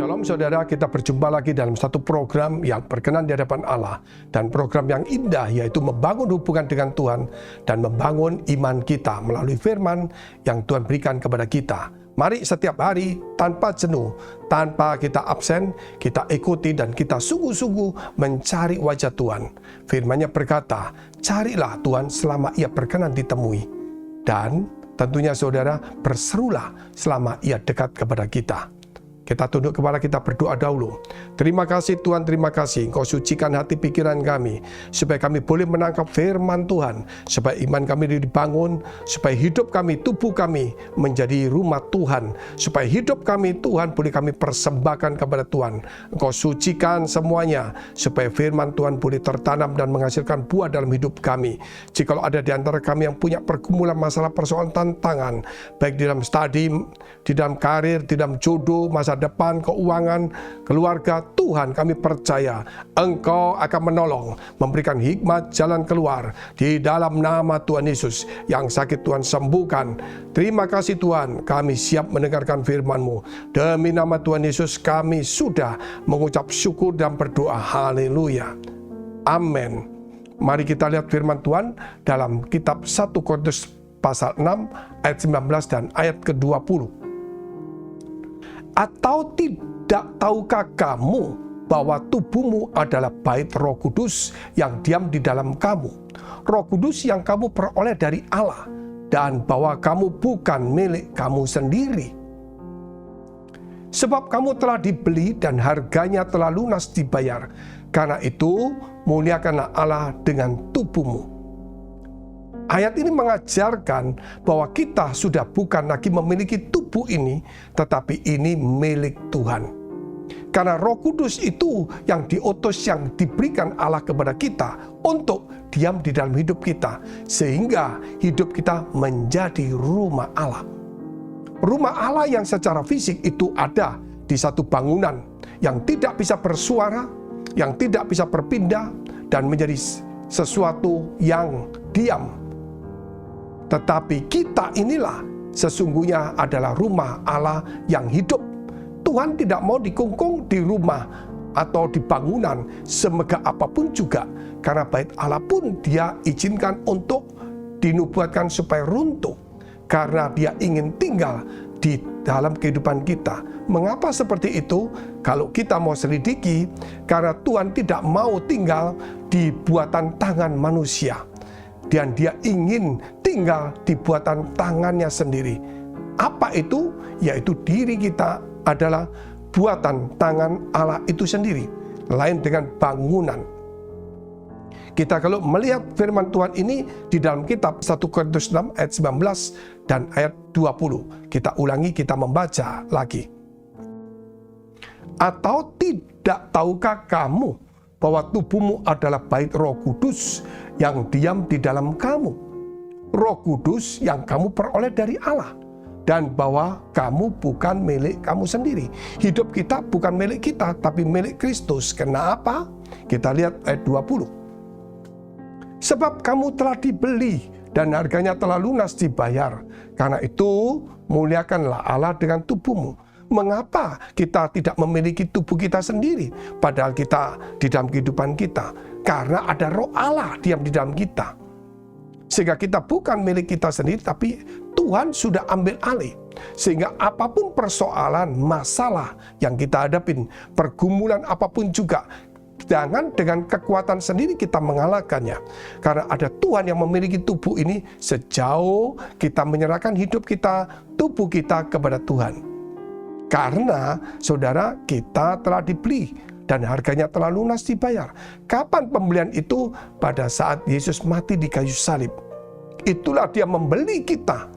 Shalom saudara, kita berjumpa lagi dalam satu program yang berkenan di hadapan Allah. Dan program yang indah yaitu membangun hubungan dengan Tuhan dan membangun iman kita melalui firman yang Tuhan berikan kepada kita. Mari setiap hari tanpa jenuh, tanpa kita absen, kita ikuti dan kita sungguh-sungguh mencari wajah Tuhan. Firman-Nya berkata, carilah Tuhan selama ia berkenan ditemui. Dan tentunya saudara, berserulah selama ia dekat kepada kita. Kita tunduk kepala, kita berdoa dahulu. Terima kasih Tuhan, terima kasih. Engkau sucikan hati pikiran kami, supaya kami boleh menangkap firman Tuhan, supaya iman kami dibangun, supaya hidup kami, tubuh kami menjadi rumah Tuhan, supaya hidup kami Tuhan boleh kami persembahkan kepada Tuhan. Engkau sucikan semuanya, supaya firman Tuhan boleh tertanam dan menghasilkan buah dalam hidup kami. Jikalau ada di antara kami yang punya pergumulan masalah persoalan tantangan, baik di dalam studi, di dalam karir, di dalam jodoh, masa depan, keuangan, keluarga, Tuhan kami percaya Engkau akan menolong, memberikan hikmat jalan keluar di dalam nama Tuhan Yesus. Yang sakit Tuhan sembuhkan. Terima kasih Tuhan, kami siap mendengarkan firman-Mu. Demi nama Tuhan Yesus kami sudah mengucap syukur dan berdoa. Haleluya. Amin. Mari kita lihat firman Tuhan dalam kitab 1 Korintus pasal 6 ayat 19 dan ayat ke-20. Atau tidak tahukah kamu bahwa tubuhmu adalah bait Roh Kudus yang diam di dalam kamu, Roh Kudus yang kamu peroleh dari Allah, dan bahwa kamu bukan milik kamu sendiri? Sebab kamu telah dibeli dan harganya telah lunas dibayar. Karena itu muliakanlah Allah dengan tubuhmu. Ayat ini mengajarkan bahwa kita sudah bukan lagi memiliki tubuh ini, tetapi ini milik Tuhan. Karena Roh Kudus itu yang diutus, yang diberikan Allah kepada kita untuk diam di dalam hidup kita, sehingga hidup kita menjadi rumah Allah. Rumah Allah yang secara fisik itu ada di satu bangunan yang tidak bisa bersuara, yang tidak bisa berpindah, dan menjadi sesuatu yang diam. Tetapi kita inilah sesungguhnya adalah rumah Allah yang hidup. Tuhan tidak mau dikungkung di rumah atau di bangunan semegah apapun juga. Karena bait Allah pun Dia izinkan untuk dinubuatkan supaya runtuh. Karena Dia ingin tinggal di dalam kehidupan kita. Mengapa seperti itu? Kalau kita mau selidiki, karena Tuhan tidak mau tinggal di buatan tangan manusia. Dan Dia ingin tinggal di buatan tangannya sendiri. Apa itu? Yaitu diri kita adalah buatan tangan Allah itu sendiri. Lain dengan bangunan. Kita kalau melihat firman Tuhan ini di dalam kitab 1 Korintus 6 ayat 19 dan ayat 20. Kita ulangi, kita membaca lagi. Atau tidak tahukah kamu bahwa tubuhmu adalah bait Roh Kudus yang diam di dalam kamu, Roh Kudus yang kamu peroleh dari Allah, dan bahwa kamu bukan milik kamu sendiri. Hidup kita bukan milik kita, tapi milik Kristus. Kenapa? Kita lihat ayat 20. Sebab kamu telah dibeli dan harganya telah lunas dibayar. Karena itu muliakanlah Allah dengan tubuhmu. Mengapa kita tidak memiliki tubuh kita sendiri, padahal kita di dalam kehidupan kita? Karena ada Roh Allah diam di dalam kita. Sehingga kita bukan milik kita sendiri, tapi Tuhan sudah ambil alih. Sehingga apapun persoalan, masalah yang kita hadapin, pergumulan apapun juga, jangan dengan kekuatan sendiri kita mengalahkannya. Karena ada Tuhan yang memiliki tubuh ini sejauh kita menyerahkan hidup kita, tubuh kita kepada Tuhan. Karena saudara, kita telah dibeli dan harganya telah lunas dibayar. Kapan pembelian itu? Pada saat Yesus mati di kayu salib. Itulah Dia membeli kita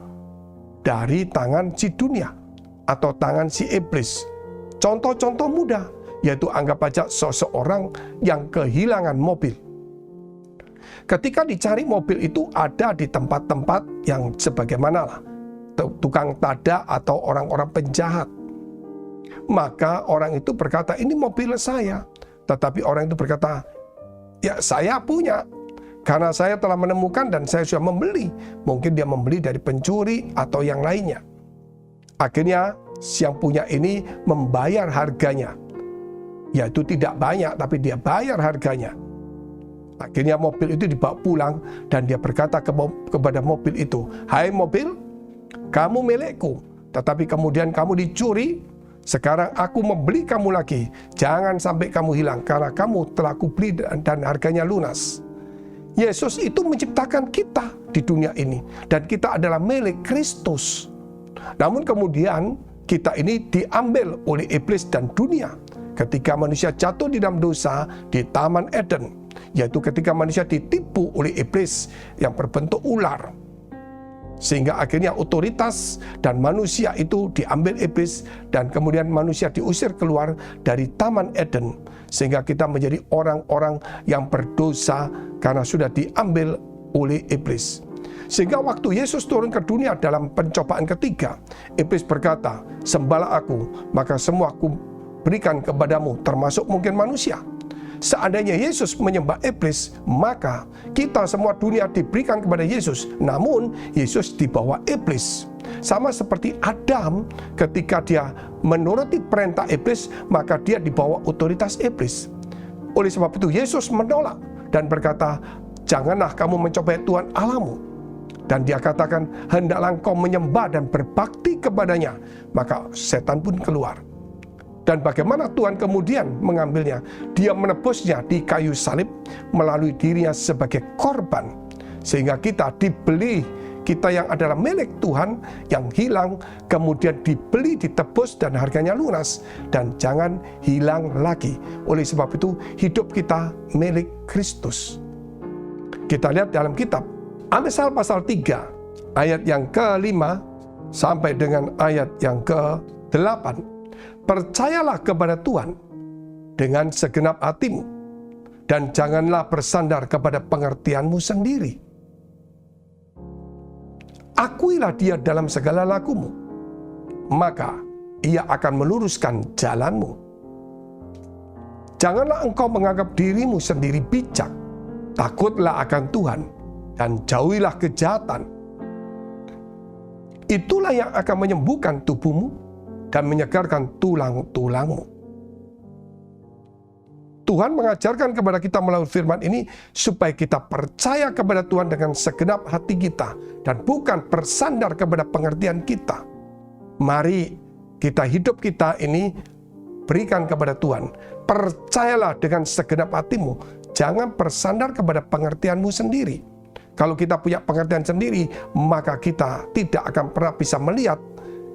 dari tangan si dunia atau tangan si iblis. Contoh-contoh mudah, yaitu anggap aja seseorang yang kehilangan mobil. Ketika dicari mobil itu ada di tempat-tempat yang sebagaimana tukang tada atau orang-orang penjahat. Maka orang itu berkata, ini mobil saya. Tetapi orang itu berkata, ya saya punya. Karena saya telah menemukan dan saya sudah membeli. Mungkin dia membeli dari pencuri atau yang lainnya. Akhirnya yang punya ini membayar harganya. Yaitu tidak banyak, tapi dia bayar harganya. Akhirnya mobil itu dibawa pulang dan dia berkata kepada mobil itu, "Hai mobil, kamu milikku, tetapi kemudian kamu dicuri. Sekarang aku membeli kamu lagi. Jangan sampai kamu hilang, karena kamu telah kubeli dan harganya lunas." Yesus itu menciptakan kita di dunia ini, dan kita adalah milik Kristus. Namun kemudian kita ini diambil oleh iblis dan dunia ketika manusia jatuh di dalam dosa di Taman Eden, yaitu ketika manusia ditipu oleh iblis yang berbentuk ular. Sehingga akhirnya otoritas dan manusia itu diambil iblis, dan kemudian manusia diusir keluar dari Taman Eden. Sehingga kita menjadi orang-orang yang berdosa karena sudah diambil oleh iblis. Sehingga waktu Yesus turun ke dunia dalam pencobaan ketiga, iblis berkata, "Sembahlah aku, maka semua aku berikan kepadamu, termasuk mungkin manusia." Seandainya Yesus menyembah iblis, maka kita semua dunia diberikan kepada Yesus. Namun Yesus di bawah iblis. Sama seperti Adam ketika dia menuruti perintah iblis, maka dia di bawah otoritas iblis. Oleh sebab itu Yesus menolak dan berkata, "Janganlah kamu mencobai Tuhan Allahmu." Dan dia katakan, "Hendaklah engkau menyembah dan berbakti kepadanya." Maka setan pun keluar. Dan bagaimana Tuhan kemudian mengambilnya? Dia menebusnya di kayu salib melalui dirinya sebagai korban. Sehingga kita dibeli, kita yang adalah milik Tuhan, yang hilang, kemudian dibeli, ditebus, dan harganya lunas. Dan jangan hilang lagi. Oleh sebab itu, hidup kita milik Kristus. Kita lihat dalam kitab Amsal pasal 3, ayat yang ke-5 sampai dengan ayat yang ke-8. "Percayalah kepada Tuhan dengan segenap hatimu, dan janganlah bersandar kepada pengertianmu sendiri. Akuilah Dia dalam segala lakumu, maka Ia akan meluruskan jalanmu. Janganlah engkau menganggap dirimu sendiri bijak, takutlah akan Tuhan, dan jauhilah kejahatan. Itulah yang akan menyembuhkan tubuhmu dan menyegarkan tulang-tulangmu." Tuhan mengajarkan kepada kita melalui firman ini supaya kita percaya kepada Tuhan dengan segenap hati kita dan bukan bersandar kepada pengertian kita. Mari kita hidup kita ini berikan kepada Tuhan. Percayalah dengan segenap hatimu, jangan bersandar kepada pengertianmu sendiri. Kalau kita punya pengertian sendiri, maka kita tidak akan pernah bisa melihat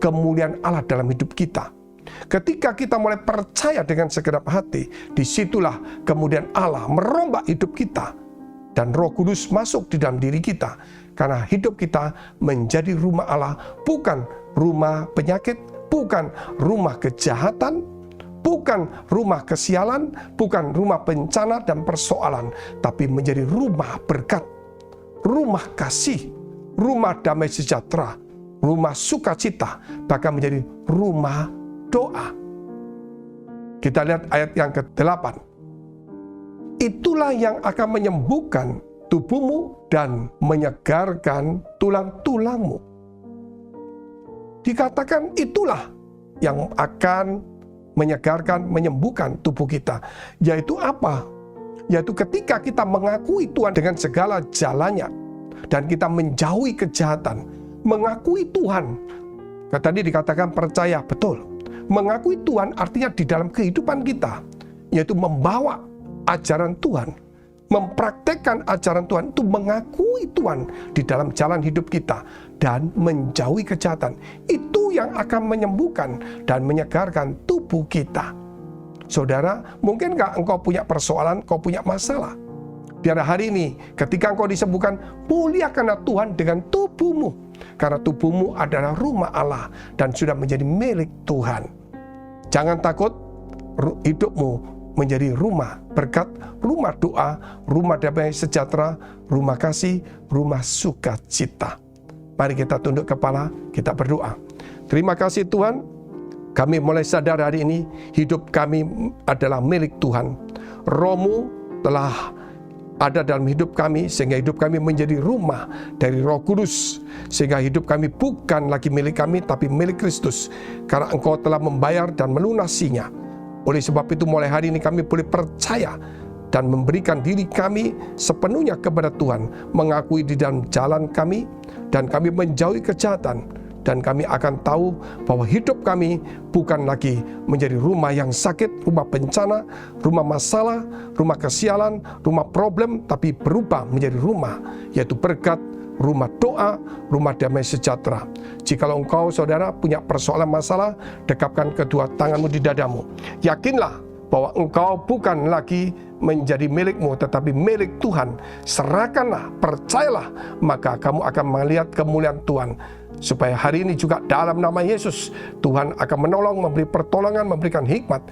kemuliaan Allah dalam hidup kita. Ketika kita mulai percaya dengan segenap hati, disitulah kemudian Allah merombak hidup kita dan Roh Kudus masuk di dalam diri kita. Karena hidup kita menjadi rumah Allah, bukan rumah penyakit, bukan rumah kejahatan, bukan rumah kesialan, bukan rumah bencana dan persoalan, tapi menjadi rumah berkat, rumah kasih, rumah damai sejahtera, rumah sukacita, bahkan menjadi rumah doa. Kita lihat ayat yang ke-8. "Itulah yang akan menyembuhkan tubuhmu dan menyegarkan tulang-tulangmu." Dikatakan itulah yang akan menyegarkan, menyembuhkan tubuh kita. Yaitu apa? Yaitu ketika kita mengakui Tuhan dengan segala jalannya, dan kita menjauhi kejahatan, mengakui Tuhan. Tadi dikatakan percaya, betul. Mengakui Tuhan artinya di dalam kehidupan kita, yaitu membawa ajaran Tuhan, mempraktekkan ajaran Tuhan, itu mengakui Tuhan di dalam jalan hidup kita, dan menjauhi kejahatan. Itu yang akan menyembuhkan dan menyegarkan tubuh kita. Saudara, mungkinkah engkau punya persoalan, engkau punya masalah? Biar hari ini ketika engkau disembuhkan, muliakanlah Tuhan dengan tubuhmu. Karena tubuhmu adalah rumah Allah dan sudah menjadi milik Tuhan. Jangan takut, hidupmu menjadi rumah berkat, rumah doa, rumah damai sejahtera, rumah kasih, rumah sukacita. Mari kita tunduk kepala, kita berdoa. Terima kasih Tuhan, kami mulai sadar hari ini hidup kami adalah milik Tuhan. Roh-Mu telah ada dalam hidup kami, sehingga hidup kami menjadi rumah dari Roh Kudus, sehingga hidup kami bukan lagi milik kami, tapi milik Kristus, karena Engkau telah membayar dan melunasinya. Oleh sebab itu mulai hari ini kami boleh percaya dan memberikan diri kami sepenuhnya kepada Tuhan, mengakui di dalam jalan kami, dan kami menjauhi kejahatan. Dan kami akan tahu bahwa hidup kami bukan lagi menjadi rumah yang sakit, rumah bencana, rumah masalah, rumah kesialan, rumah problem, tapi berubah menjadi rumah, yaitu berkat, rumah doa, rumah damai sejahtera. Jikalau engkau, saudara, punya persoalan masalah, dekapkan kedua tanganmu di dadamu. Yakinlah bahwa engkau bukan lagi menjadi milikmu, tetapi milik Tuhan. Serahkanlah, percayalah, maka kamu akan melihat kemuliaan Tuhan. Supaya hari ini juga dalam nama Yesus, Tuhan akan menolong, memberi pertolongan, memberikan hikmat,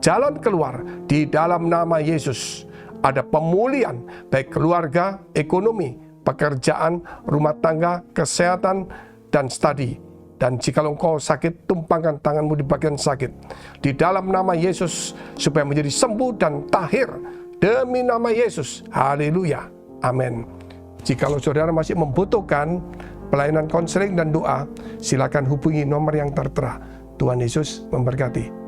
jalan keluar di dalam nama Yesus. Ada pemulihan, baik keluarga, ekonomi, pekerjaan, rumah tangga, kesehatan, dan studi. Dan jika engkau sakit, tumpangkan tanganmu di bagian sakit. Di dalam nama Yesus, supaya menjadi sembuh dan tahir. Demi nama Yesus. Haleluya. Amin. Jika saudara masih membutuhkan pelayanan konseling dan doa, silakan hubungi nomor yang tertera. Tuhan Yesus memberkati.